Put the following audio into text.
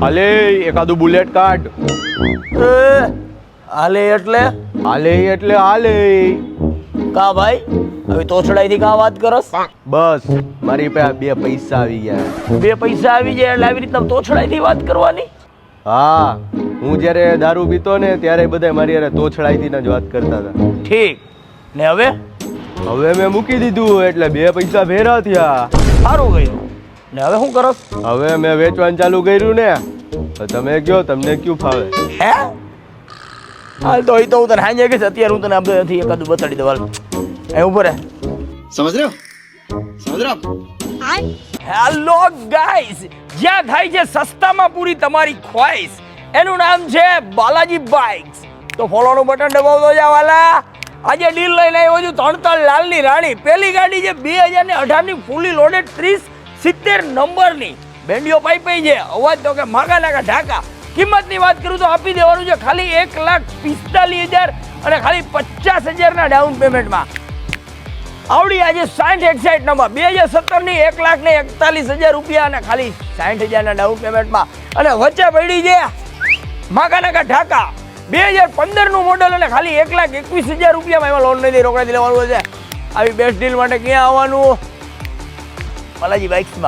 હાલે એકાદું બુલેટ કાઢ. હાલે એટલે હાલે એટલે હાલે. કા ભાઈ હવે તોછડાઈથી કા વાત કરસ? બસ મારી પાસે બે પૈસા આવી ગયા. બે પૈસા આવી જાય એટલે આવી રીતના તોછડાઈથી વાત કરવાની? હા, હું જ્યારે દારૂ પીતો ને ત્યારે બધા મારી યારે તોછડાઈથી જ વાત કરતા હતા. ઠીક ને હવે મેં મૂકી દીધું એટલે બે પૈસા ભેરા થયા. સારું ગયું. ને હવે શું કરસ? હવે મેં વેચવાનું ચાલુ કર્યું ને. તો તમે કયો, તમને ક્યું ફાવે? હે હાલ તો હું તને હાંજે કહીશ. અત્યારે હું તને આ બધાથી એકાદું બતાડી દઉં. હાલ એ ઉપર समझ रहे हो आप? હેલો ગાઈસ, જ્યાં થાય છે સસ્તામાં પૂરી તમારી ખ્વાહિશ, એનું નામ છે બાલાજી બાઇક્સ. તો ફોલોનું બટન દબાવતો જા વાલા. આજે ડીલ લઈને આવ્યો છું તણતલ લાલની રાણી. પહેલી ગાડી છે 2018 ની ફૂલી લોડેડ 3070 નંબરની. બેન્ડિયો પાઈ છે, અવાજ તો કે માગા નાગા ઢાકા. કિંમતની વાત કરું તો આપી દેવાનું છે ખાલી 1,45,000 અને ખાલી 50,000 ના ડાઉન પેમેન્ટમાં. આવડી આજે 60 નંબર 2017 ની 1,41,000 રૂપિયા અને ખાલી 60,000 ના ડાઉન પેમેન્ટમાં. અને વચ્ચે પડી છે માગા નાગા ઢાકા 2015 નું મોડલ અને ખાલી 1,21,000 રૂપિયામાં એમાં લોન નથી રોકડાથી લેવાનું છે. આવી બેસ્ટ ડીલ માટે ક્યાં આવવાનું? બાલાજી બાઇક્સમાં.